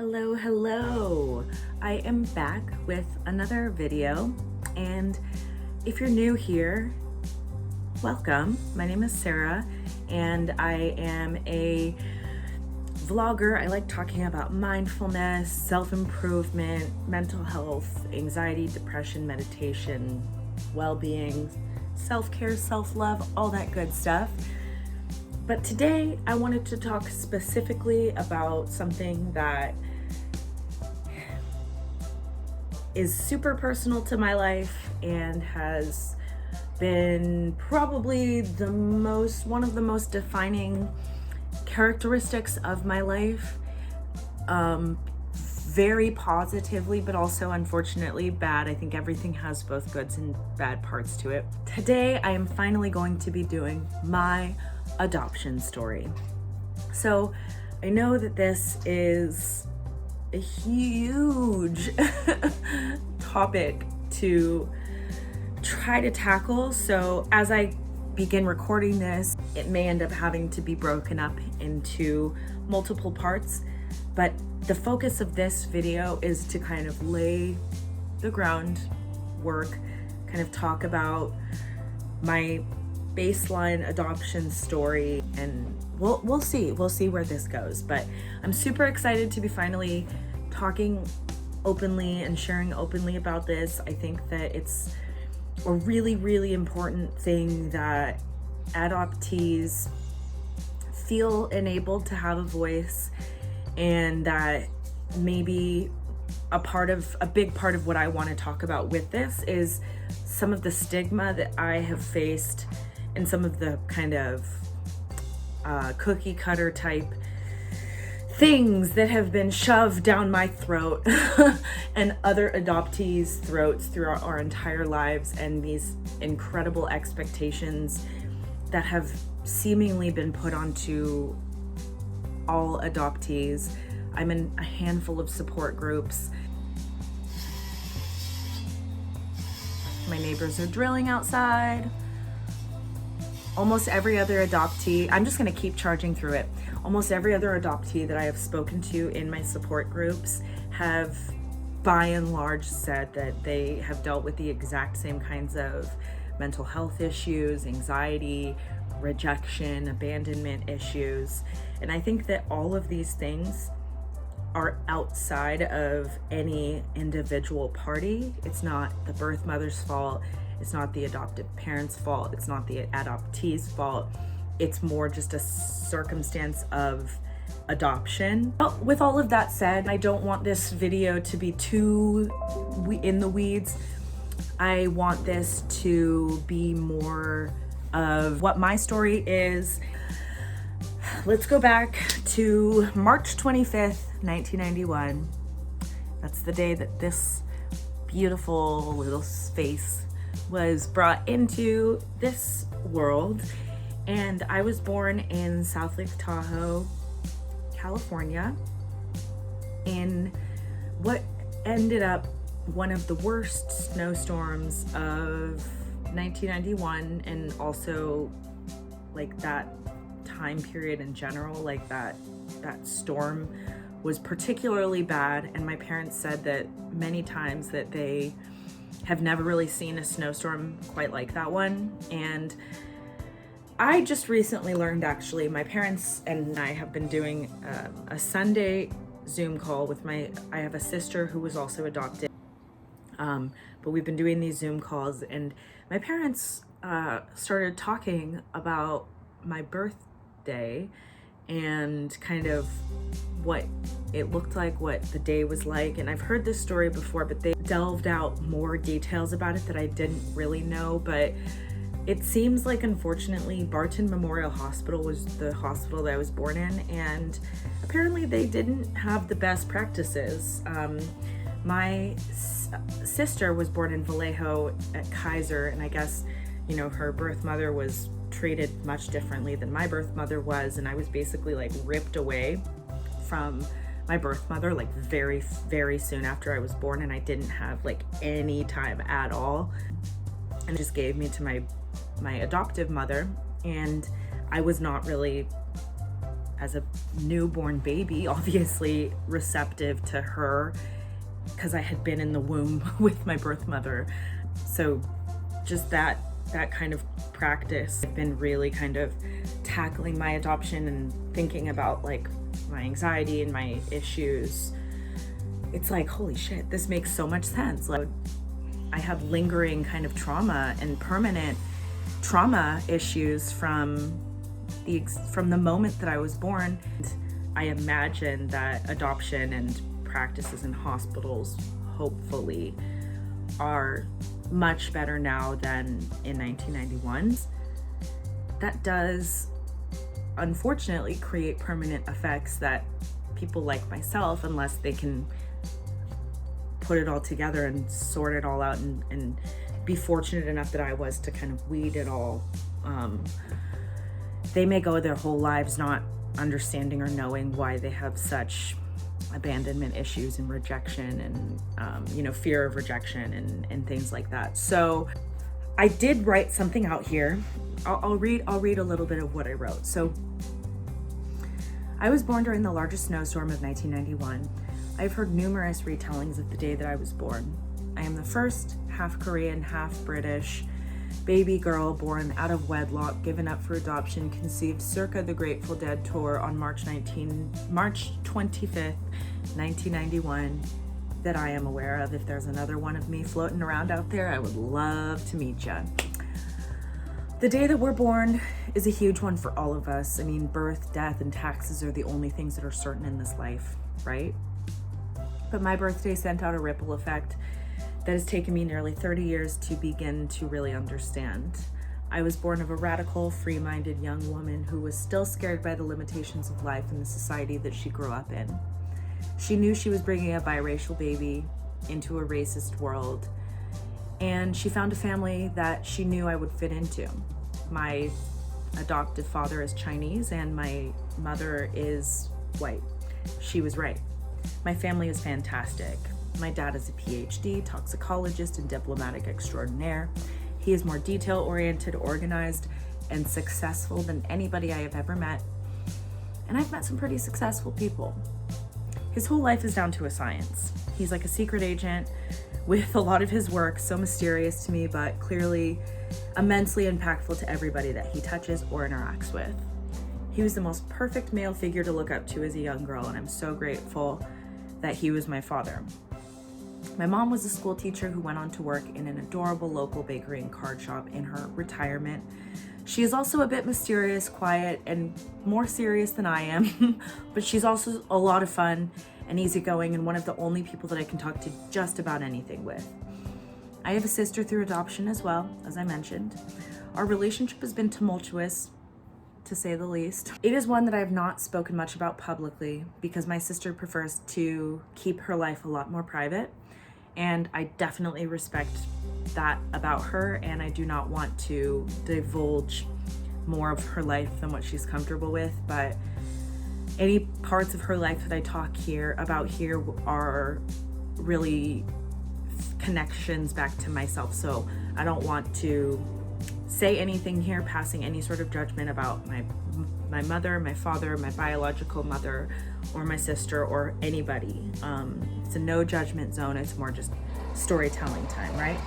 Hello. I am back with another video, and if you're new here, welcome. My name is Sarah, and I am a vlogger. I like talking about mindfulness, self-improvement, mental health, anxiety, depression, meditation, well-being, self-care, self-love, all that good stuff. But today I wanted to talk specifically about something that is super personal to my life and has been probably one of the most defining characteristics of my life, very positively, but also unfortunately bad. I think everything has both goods and bad parts to it. Today I am finally going to be doing my adoption story. So I know that this is a huge topic to try to tackle. So as I begin recording this, it may end up having to be broken up into multiple parts, but the focus of this video is to kind of lay the groundwork, kind of talk about my baseline adoption story, and we'll see where this goes. But I'm super excited to be finally talking openly and sharing openly about this. I think that it's a really important thing that adoptees feel enabled to have a voice, and that maybe a big part of what I want to talk about with this is some of the stigma that I have faced and some of the kind of cookie cutter type things that have been shoved down my throat and other adoptees' throats throughout our entire lives, and these incredible expectations that have seemingly been put onto all adoptees. I'm in a handful of support groups. My neighbors are drilling outside. Almost every other adoptee, I'm just gonna keep charging through it. Almost every other adoptee that I have spoken to in my support groups have, by and large, said that they have dealt with the exact same kinds of mental health issues, anxiety, rejection, abandonment issues. And I think that all of these things are outside of any individual party. It's not the birth mother's fault. It's not the adoptive parents' fault. It's not the adoptee's fault. It's more just a circumstance of adoption. But with all of that said, I don't want this video to be too in the weeds. I want this to be more of what my story is. Let's go back to March 25th, 1991. That's the day that this beautiful little space was brought into this world, and I was born in South Lake Tahoe, California, in what ended up one of the worst snowstorms of 1991, and also like that time period in general. Like that storm was particularly bad, and my parents said that many times that they have never really seen a snowstorm quite like that one. And I just recently learned, actually, my parents and I have been doing a Sunday Zoom call with I have a sister who was also adopted, but we've been doing these Zoom calls, and my parents started talking about my birthday and kind of what it looked like, what the day was like. And I've heard this story before, but they delved out more details about it that I didn't really know. But it seems like, unfortunately, Barton Memorial Hospital was the hospital that I was born in, and apparently they didn't have the best practices. My sister was born in Vallejo at Kaiser, and I guess, you know, her birth mother was treated much differently than my birth mother was, and I was basically like ripped away from my birth mother like very soon after I was born, and I didn't have like any time at all, and just gave me to my adoptive mother. And I was not really as a newborn baby, obviously receptive to her because I had been in the womb with my birth mother. So just that kind of practice, I've been really kind of tackling my adoption and thinking about like my anxiety and my issues. It's like, holy shit, this makes so much sense. Like, I have lingering kind of trauma and permanent trauma issues from the moment that I was born. I imagine that adoption and practices in hospitals hopefully are much better now than in 1991. That does unfortunately create permanent effects that people like myself, unless they can put it all together and sort it all out and be fortunate enough that I was to kind of weed it all, they may go their whole lives not understanding or knowing why they have such abandonment issues and rejection and fear of rejection and things like that. So I did write something out here. I'll read a little bit of what I wrote. So I was born during the largest snowstorm of 1991. I've heard numerous retellings of the day that I was born. I am the first half Korean, half British baby girl born out of wedlock, given up for adoption, conceived circa the Grateful Dead tour on March 25th, 1991, that I am aware of. If there's another one of me floating around out there, I would love to meet ya. The day that we're born is a huge one for all of us. I mean, birth, death, and taxes are the only things that are certain in this life, right? But my birthday sent out a ripple effect that has taken me nearly 30 years to begin to really understand. I was born of a radical, free-minded young woman who was still scared by the limitations of life and the society that she grew up in. She knew she was bringing a biracial baby into a racist world, and she found a family that she knew I would fit into. My adoptive father is Chinese and my mother is white. She was right. My family is fantastic. My dad is a PhD, toxicologist, and diplomatic extraordinaire. He is more detail-oriented, organized, and successful than anybody I have ever met. And I've met some pretty successful people. His whole life is down to a science. He's like a secret agent with a lot of his work, so mysterious to me, but clearly immensely impactful to everybody that he touches or interacts with. He was the most perfect male figure to look up to as a young girl, and I'm so grateful that he was my father. My mom was a school teacher who went on to work in an adorable local bakery and card shop in her retirement. She is also a bit mysterious, quiet, and more serious than I am, but she's also a lot of fun and easygoing and one of the only people that I can talk to just about anything with. I have a sister through adoption as well, as I mentioned. Our relationship has been tumultuous, to say the least. It is one that I have not spoken much about publicly because my sister prefers to keep her life a lot more private. And I definitely respect that about her, and I do not want to divulge more of her life than what she's comfortable with, but any parts of her life that I talk about here are really connections back to myself. So I don't want to say anything here passing any sort of judgment about my mother, my father, my biological mother, or my sister, or anybody. It's a no judgment zone. It's more just storytelling time, right?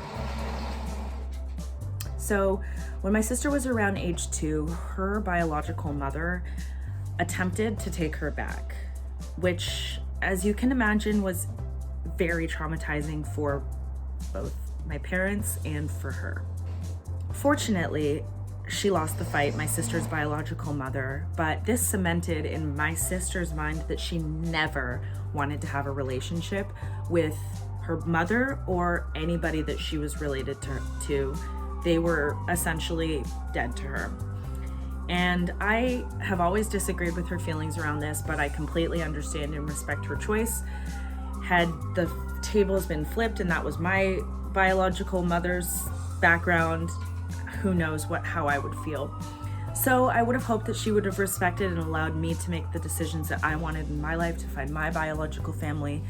So when my sister was around age 2, her biological mother attempted to take her back, which, as you can imagine, was very traumatizing for both my parents and for her. Fortunately, she lost the fight, my sister's biological mother, but this cemented in my sister's mind that she never wanted to have a relationship with her mother or anybody that she was related to. They were essentially dead to her. And I have always disagreed with her feelings around this, but I completely understand and respect her choice. Had the tables been flipped and that was my biological mother's background, who knows how I would feel. So I would have hoped that she would have respected and allowed me to make the decisions that I wanted in my life to find my biological family.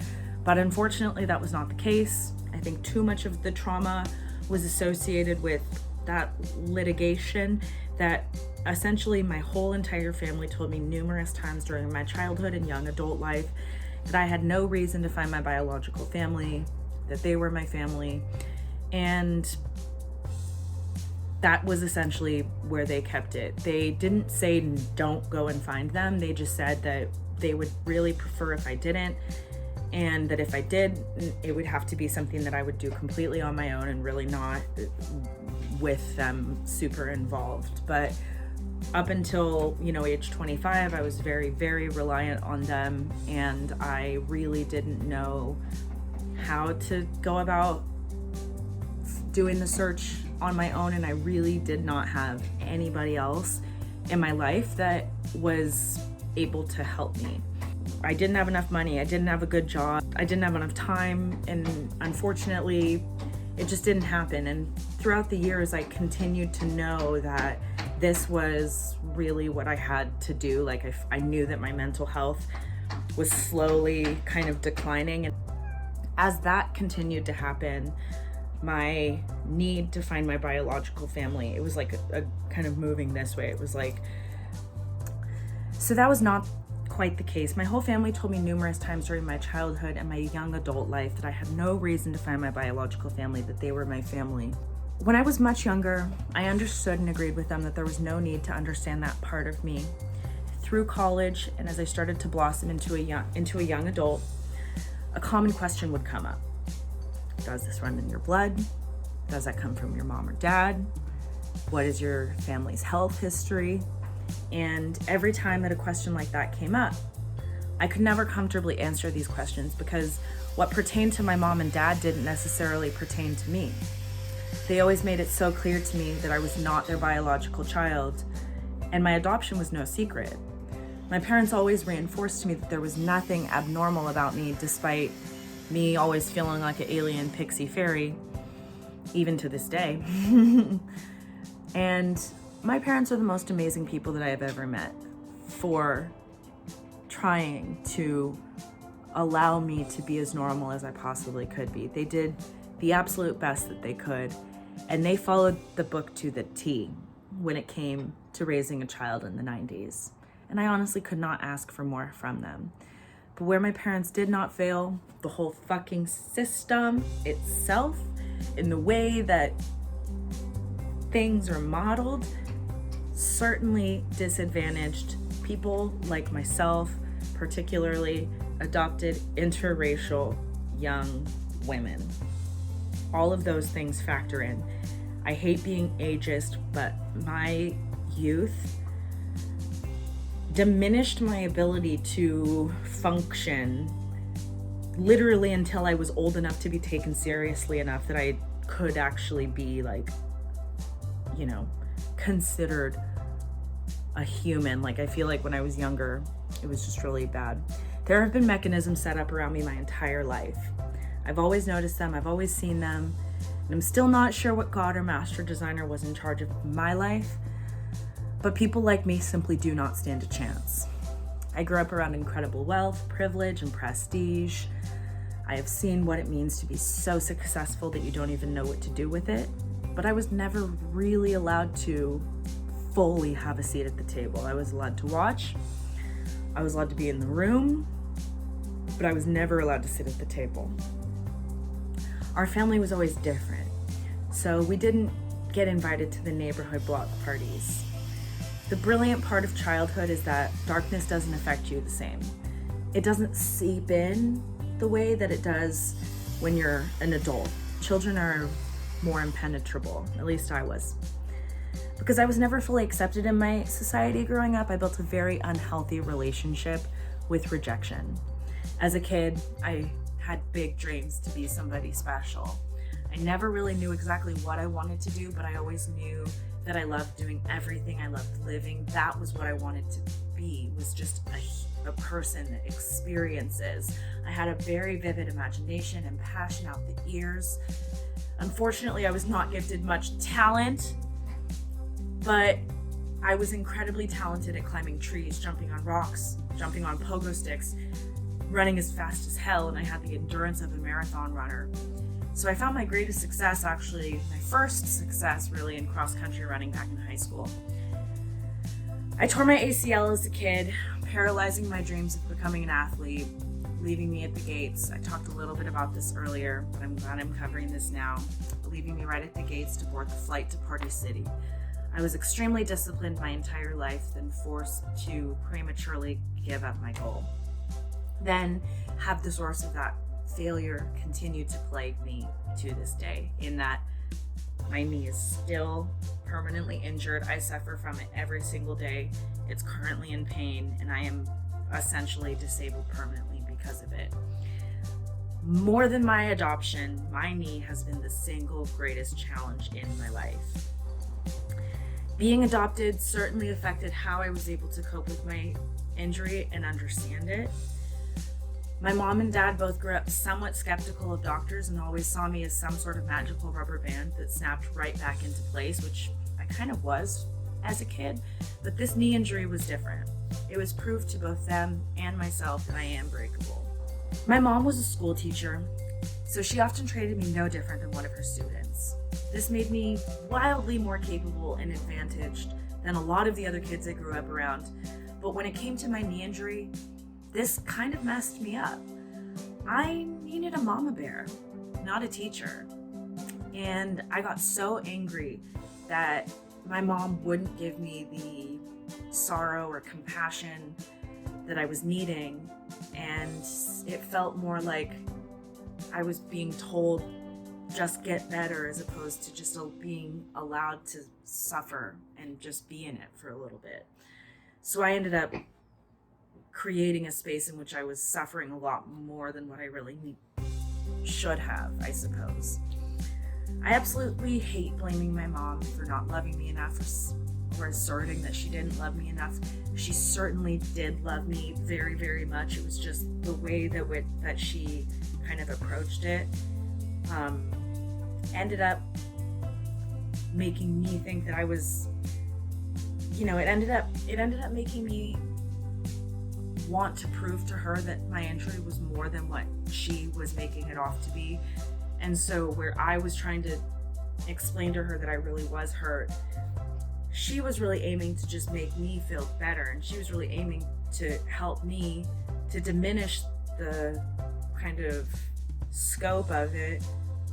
But unfortunately, that was not the case. I think too much of the trauma was associated with that litigation that essentially my whole entire family told me numerous times during my childhood and young adult life that I had no reason to find my biological family, that they were my family. And that was essentially where they kept it. They didn't say don't go and find them. They just said that they would really prefer if I didn't, and that if I did, it would have to be something that I would do completely on my own and really not with them super involved. But up until, age 25, I was very, very reliant on them, and I really didn't know how to go about doing the search on my own, and I really did not have anybody else in my life that was able to help me. I didn't have enough money, I didn't have a good job, I didn't have enough time, and unfortunately, it just didn't happen. And throughout the years, I continued to know that this was really what I had to do. Like, I knew that my mental health was slowly kind of declining. And as that continued to happen, my need to find my biological family, it was like a kind of moving this way. It was like, so that was not quite the case. My whole family told me numerous times during my childhood and my young adult life that I had no reason to find my biological family, that they were my family. When I was much younger, I understood and agreed with them that there was no need to understand that part of me. Through college, and as I started to blossom into a young adult, a common question would come up. Does this run in your blood? Does that come from your mom or dad? What is your family's health history? And every time that a question like that came up, I could never comfortably answer these questions because what pertained to my mom and dad didn't necessarily pertain to me. They always made it so clear to me that I was not their biological child, and my adoption was no secret. My parents always reinforced to me that there was nothing abnormal about me, despite me always feeling like an alien pixie fairy, even to this day. And my parents are the most amazing people that I have ever met for trying to allow me to be as normal as I possibly could be. They did the absolute best that they could, and they followed the book to the T when it came to raising a child in the 90s. And I honestly could not ask for more from them. But where my parents did not fail, the whole fucking system itself, in the way that things are modeled, certainly disadvantaged people like myself, particularly adopted interracial young women. All of those things factor in. I hate being ageist, but my youth diminished my ability to function literally until I was old enough to be taken seriously enough that I could actually be considered a human. Like, I feel like when I was younger, it was just really bad. There have been mechanisms set up around me my entire life. I've always noticed them, I've always seen them, and I'm still not sure what God or master designer was in charge of my life, but people like me simply do not stand a chance. I grew up around incredible wealth, privilege, and prestige. I have seen what it means to be so successful that you don't even know what to do with it, but I was never really allowed to fully have a seat at the table. I was allowed to watch, I was allowed to be in the room, but I was never allowed to sit at the table. Our family was always different, so we didn't get invited to the neighborhood block parties. The brilliant part of childhood is that darkness doesn't affect you the same. It doesn't seep in the way that it does when you're an adult. Children are more impenetrable, at least I was. Because I was never fully accepted in my society growing up, I built a very unhealthy relationship with rejection. As a kid, I had big dreams to be somebody special. I never really knew exactly what I wanted to do, but I always knew that I loved doing everything. I loved living. That was what I wanted to be, was just a person that experiences. I had a very vivid imagination and passion out the ears. Unfortunately, I was not gifted much talent, but I was incredibly talented at climbing trees, jumping on rocks, jumping on pogo sticks, running as fast as hell, and I had the endurance of a marathon runner. So I found my greatest success, actually, my first success really, in cross-country running back in high school. I tore my ACL as a kid, paralyzing my dreams of becoming an athlete, leaving me at the gates. I talked a little bit about this earlier, but I'm glad I'm covering this now. Leaving me right at the gates to board the flight to Party City. I was extremely disciplined my entire life, then forced to prematurely give up my goal. Then have the source of that failure continue to plague me to this day, in that my knee is still permanently injured. I suffer from it every single day. It's currently in pain, and I am essentially disabled permanently because of it. More than my adoption, my knee has been the single greatest challenge in my life. Being adopted certainly affected how I was able to cope with my injury and understand it. My mom and dad both grew up somewhat skeptical of doctors and always saw me as some sort of magical rubber band that snapped right back into place, which I kind of was as a kid, but this knee injury was different. It was proof to both them and myself that I am breakable. My mom was a school teacher, so she often treated me no different than one of her students. This made me wildly more capable and advantaged than a lot of the other kids I grew up around. But when it came to my knee injury, this kind of messed me up. I needed a mama bear, not a teacher. And I got so angry that my mom wouldn't give me the sorrow or compassion that I was needing. And it felt more like I was being told, just get better, as opposed to just being allowed to suffer and just be in it for a little bit. So I ended up creating a space in which I was suffering a lot more than what I really should have, I suppose. I absolutely hate blaming my mom for not loving me enough or asserting that she didn't love me enough. She certainly did love me very, very much. It was just the way that she kind of approached it ended up making me think that I was, it ended up making me want to prove to her that my injury was more than what she was making it off to be. And so where I was trying to explain to her that I really was hurt, she was really aiming to just make me feel better, and she was really aiming to help me to diminish the kind of scope of it.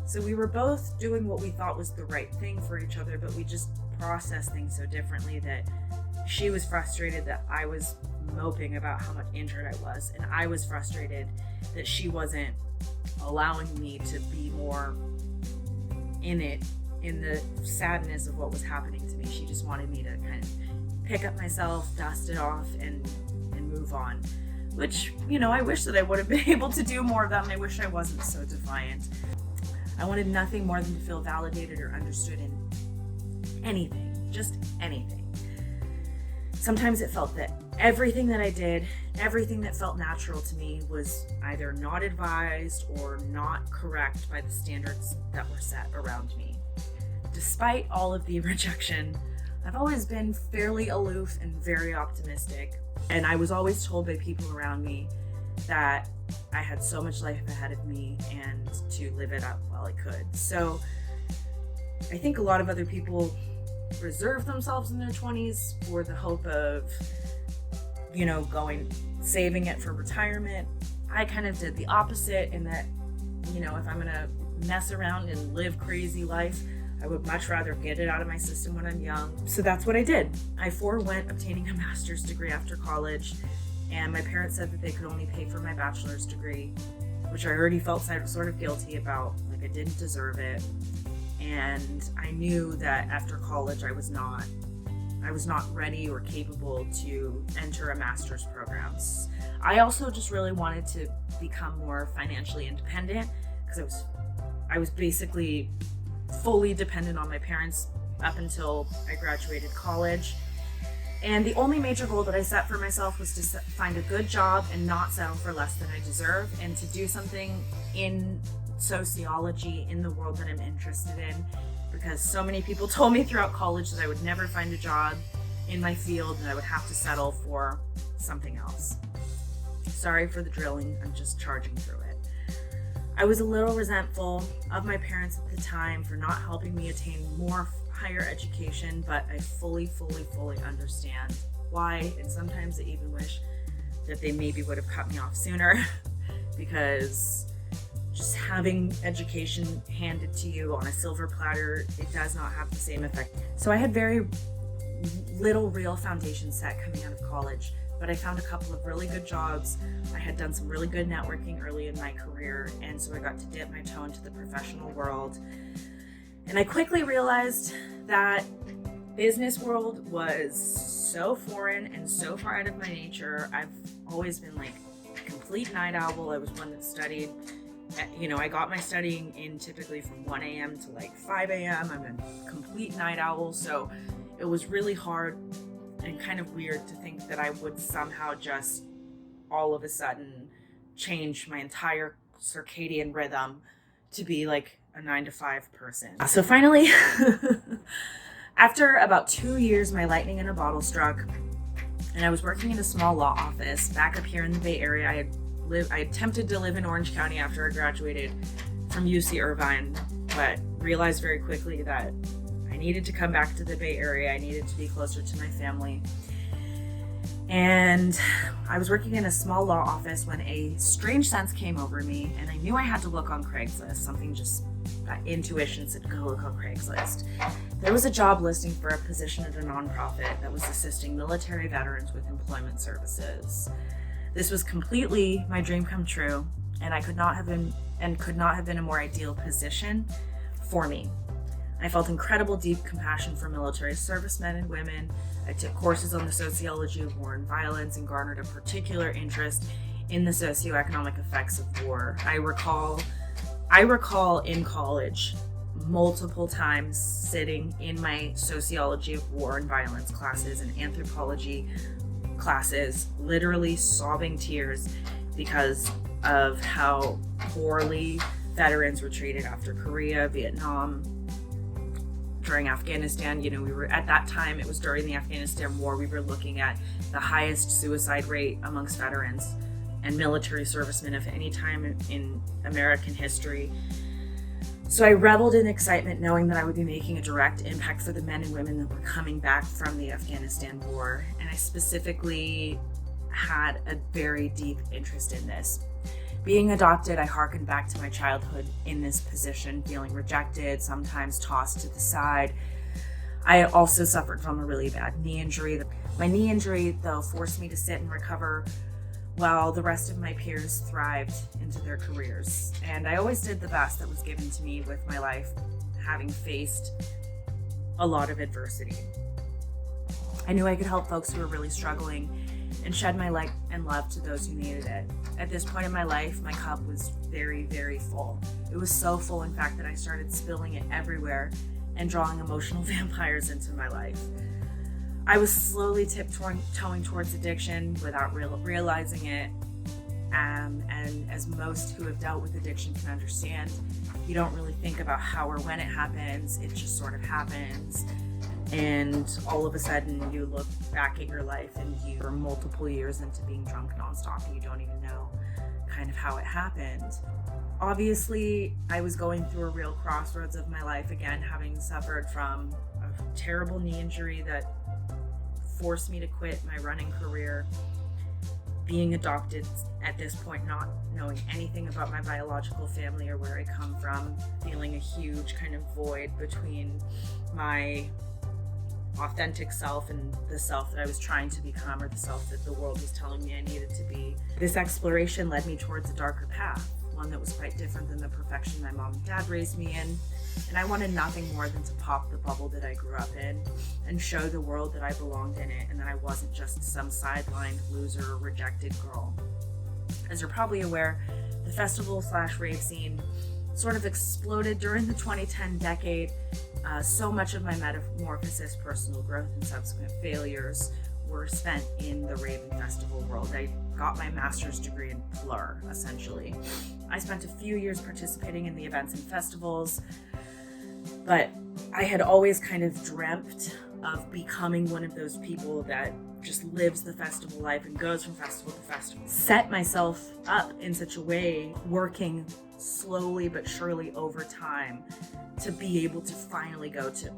So we were both doing what we thought was the right thing for each other, but we just processed things so differently that she was frustrated that I was moping about how much injured I was, and I was frustrated that she wasn't allowing me to be more in the sadness of what was happening to me. She just wanted me to kind of pick up myself, dust it off, and move on, which, I wish that I would have been able to do more of that, and I wish I wasn't so defiant. I wanted nothing more than to feel validated or understood in anything, just anything. Sometimes it felt that everything that I did, everything that felt natural to me, was either not advised or not correct by the standards that were set around me. Despite all of the rejection, I've always been fairly aloof and very optimistic, and I was always told by people around me that I had so much life ahead of me and to live it up while I could. So I think a lot of other people reserve themselves in their 20s for the hope of, saving it for retirement. I kind of did the opposite, in that, if I'm gonna mess around and live crazy life, I would much rather get it out of my system when I'm young. So that's what I did. I forewent obtaining a master's degree after college, and my parents said that they could only pay for my bachelor's degree, which I already felt sort of guilty about, like I didn't deserve it. And I knew that after college I was not ready or capable to enter a master's program. I also just really wanted to become more financially independent, because I was basically fully dependent on my parents up until I graduated college. And the only major goal that I set for myself was to find a good job and not settle for less than I deserve, and to do something in sociology, in the world that I'm interested in, because so many people told me throughout college that I would never find a job in my field and I would have to settle for something else. Sorry for the drilling, I'm just charging through it. I was a little resentful of my parents at the time for not helping me attain more higher education, but I fully understand why, and sometimes I even wish that they maybe would have cut me off sooner because just having education handed to you on a silver platter, it does not have the same effect. So I had very little real foundation set coming out of college, but I found a couple of really good jobs. I had done some really good networking early in my career, and so I got to dip my toe into the professional world. And I quickly realized that business world was so foreign and so far out of my nature. I've always been like a complete night owl. I was one that studied, I got my studying in typically from 1 a.m. to like 5 a.m. I'm a complete night owl, so it was really hard and kind of weird to think that I would somehow just all of a sudden change my entire circadian rhythm to be like a 9 to 5 person. So finally, after about 2 years, my lightning in a bottle struck, and I was working in a small law office back up here in the Bay Area. I attempted to live in Orange County after I graduated from UC Irvine, but realized very quickly that I needed to come back to the Bay Area. I needed to be closer to my family. And I was working in a small law office when a strange sense came over me, and I knew I had to look on Craigslist. Something just, that intuition said, go look on Craigslist. There was a job listing for a position at a nonprofit that was assisting military veterans with employment services. This was completely my dream come true, and could not have been a more ideal position for me. I felt incredible deep compassion for military servicemen and women. I took courses on the sociology of war and violence and garnered a particular interest in the socioeconomic effects of war. I recall in college multiple times sitting in my sociology of war and violence classes and anthropology classes, literally sobbing tears because of how poorly veterans were treated after Korea, Vietnam, during Afghanistan. We were at that time, it was during the Afghanistan war, we were looking at the highest suicide rate amongst veterans and military servicemen of any time in American history. So I reveled in excitement knowing that I would be making a direct impact for the men and women that were coming back from the Afghanistan war. And I specifically had a very deep interest in this. Being adopted, I hearkened back to my childhood in this position, feeling rejected, sometimes tossed to the side. I also suffered from a really bad knee injury. My knee injury, though, forced me to sit and recover while the rest of my peers thrived into their careers. And I always did the best that was given to me with my life, having faced a lot of adversity. I knew I could help folks who were really struggling and shed my light and love to those who needed it. At this point in my life, my cup was very, very full. It was so full, in fact, that I started spilling it everywhere and drawing emotional vampires into my life. I was slowly tiptoeing towards addiction without realizing it. And as most who have dealt with addiction can understand, you don't really think about how or when it happens. It just sort of happens. And all of a sudden you look back at your life and you're multiple years into being drunk nonstop and you don't even know kind of how it happened. Obviously, I was going through a real crossroads of my life again, having suffered from a terrible knee injury that forced me to quit my running career, being adopted at this point, not knowing anything about my biological family or where I come from, feeling a huge kind of void between my authentic self and the self that I was trying to become, or the self that the world was telling me I needed to be. This exploration led me towards a darker path, one that was quite different than the perfection my mom and dad raised me in. And I wanted nothing more than to pop the bubble that I grew up in and show the world that I belonged in it and that I wasn't just some sidelined loser or rejected girl. As you're probably aware, the festival/rave scene sort of exploded during the 2010 decade. So much of my metamorphosis, personal growth, and subsequent failures were spent in the rave and festival world. I got my master's degree in Plur, essentially. I spent a few years participating in the events and festivals, but I had always kind of dreamt of becoming one of those people that just lives the festival life and goes from festival to festival. Set myself up in such a way, working slowly but surely over time, to be able to finally go to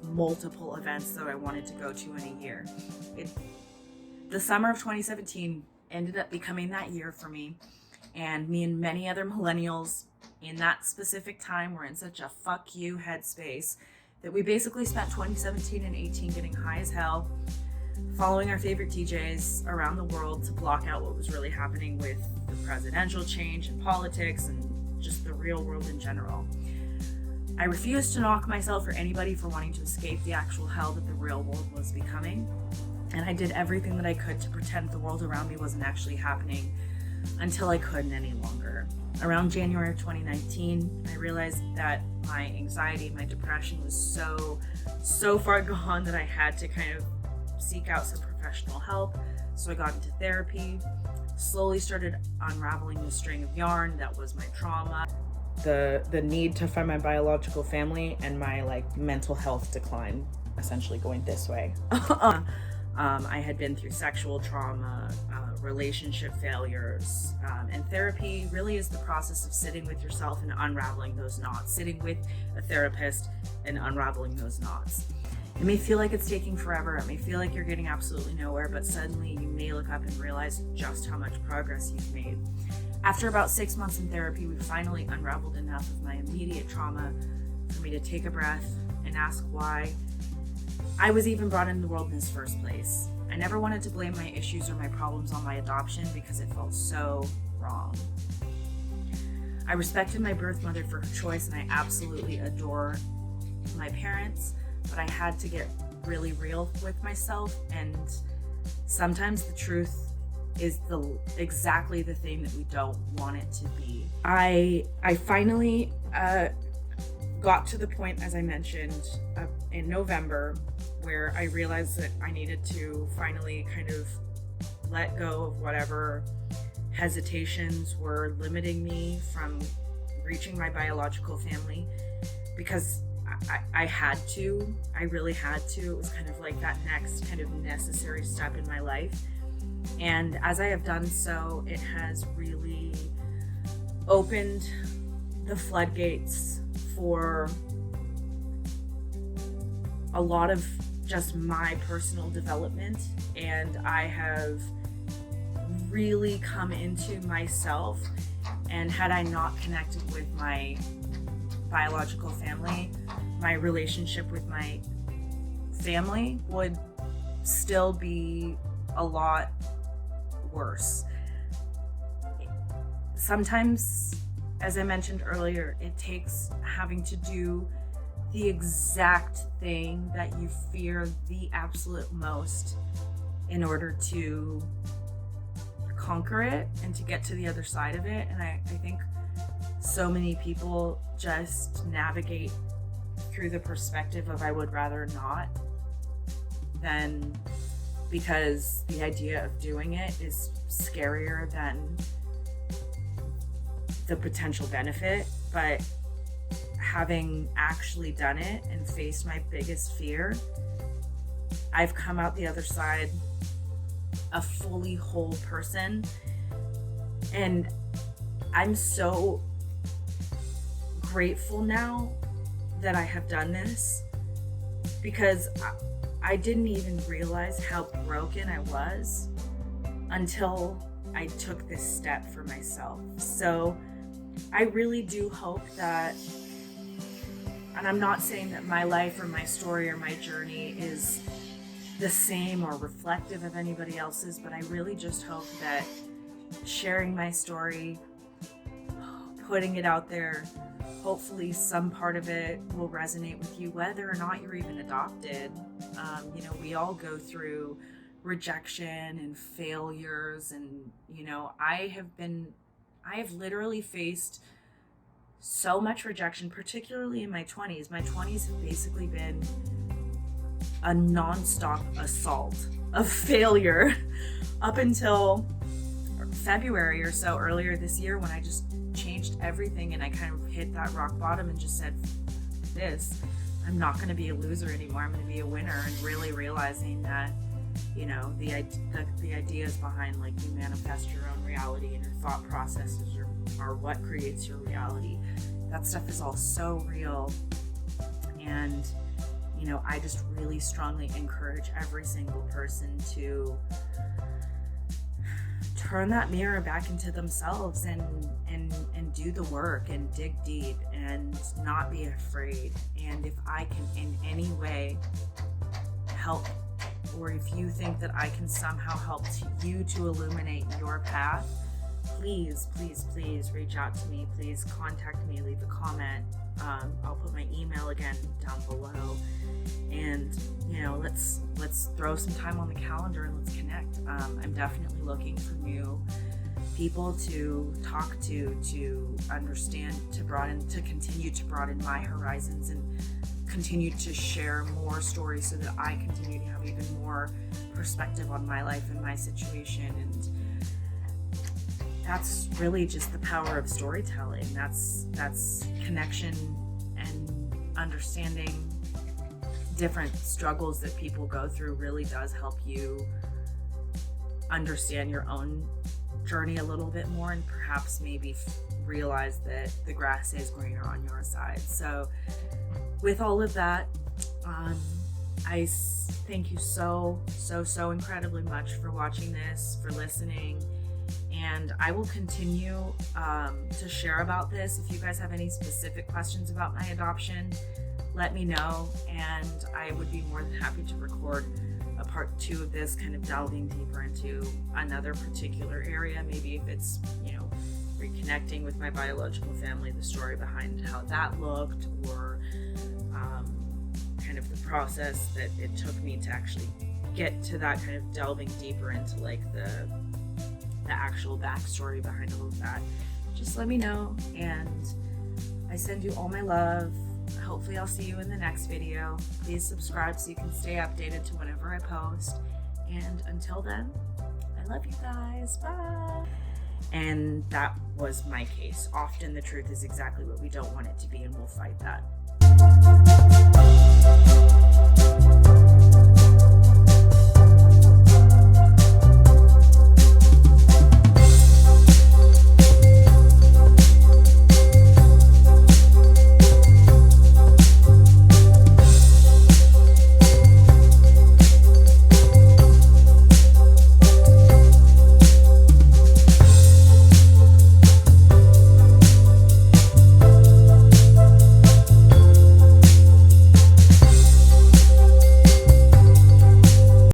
multiple events that I wanted to go to in a year. It The summer of 2017 ended up becoming that year for me. And me and many other millennials in that specific time were in such a fuck you headspace that we basically spent 2017 and 18 getting high as hell, following our favorite DJs around the world to block out what was really happening with the presidential change and politics and just the real world in general. I refused to knock myself or anybody for wanting to escape the actual hell that the real world was becoming. And I did everything that I could to pretend the world around me wasn't actually happening until I couldn't any longer. Around January of 2019, I realized that my anxiety, my depression was so far gone that I had to kind of seek out some professional help. So I got into therapy, slowly started unraveling the string of yarn that was my trauma, the need to find my biological family, and my mental health decline, essentially going this way. I had been through sexual trauma, relationship failures, and therapy really is the process of sitting with yourself and unraveling those knots, sitting with a therapist and unraveling those knots. It may feel like it's taking forever, it may feel like you're getting absolutely nowhere, but suddenly you may look up and realize just how much progress you've made. After about 6 months in therapy, we finally unraveled enough of my immediate trauma for me to take a breath and ask why I was even brought into the world in this first place. I never wanted to blame my issues or my problems on my adoption because it felt so wrong. I respected my birth mother for her choice, and I absolutely adore my parents, but I had to get really real with myself, and sometimes the truth is exactly the thing that we don't want it to be. I finally got to the point, as I mentioned, in November, where I realized that I needed to finally kind of let go of whatever hesitations were limiting me from reaching my biological family, because I had to. I really had to. It was kind of like that next kind of necessary step in my life. And as I have done so, it has really opened the floodgates for a lot of just my personal development, and I have really come into myself. And had I not connected with my biological family, my relationship with my family would still be a lot worse. Sometimes, as I mentioned earlier, it takes having to do the exact thing that you fear the absolute most in order to conquer it and to get to the other side of it. And I think so many people just navigate through the perspective of I would rather not, than because the idea of doing it is scarier than the potential benefit. But having actually done it and faced my biggest fear, I've come out the other side a fully whole person. And I'm so grateful now that I have done this, because I didn't even realize how broken I was until I took this step for myself. So I really do hope that, and I'm not saying that my life or my story or my journey is the same or reflective of anybody else's, but I really just hope that sharing my story, putting it out there, hopefully some part of it will resonate with you, whether or not you're even adopted. We all go through rejection and failures, and I have literally faced so much rejection, particularly in my 20s. My 20s have basically been a non-stop assault of failure up until February or so earlier this year, when I just changed everything and I kind of hit that rock bottom and just said, I'm not going to be a loser anymore. I'm going to be a winner. And really realizing that, the ideas behind you manifest your own reality, and your thought processes are what creates your reality. That stuff is all so real. And, I just really strongly encourage every single person to turn that mirror back into themselves and do the work and dig deep and not be afraid. And if I can in any way help, or if you think that I can somehow help you to illuminate your path, please reach out to me. Please contact me, leave a comment. I'll put my email again down below, and let's throw some time on the calendar and let's connect. I'm definitely looking for new people to talk to understand, to continue to broaden my horizons and continue to share more stories so that I continue to have even more perspective on my life and my situation. And that's really just the power of storytelling. That's connection and understanding different struggles that people go through really does help you understand your own journey a little bit more, and perhaps maybe realize that the grass is greener on your side. So with all of that, I thank you so incredibly much for watching this, for listening, and I will continue to share about this. If you guys have any specific questions about my adoption, let me know, and I would be more than happy to record a part 2 of this, kind of delving deeper into another particular area. Maybe if it's, reconnecting with my biological family, the story behind how that looked, or kind of the process that it took me to actually get to that, kind of delving deeper into like the actual backstory behind all of that. Just let me know, and I send you all my love. Hopefully I'll see you in the next video. Please subscribe so you can stay updated to whenever I post. And until then, I love you guys. Bye. And that was my case. Often the truth is exactly what we don't want it to be, and we'll fight that.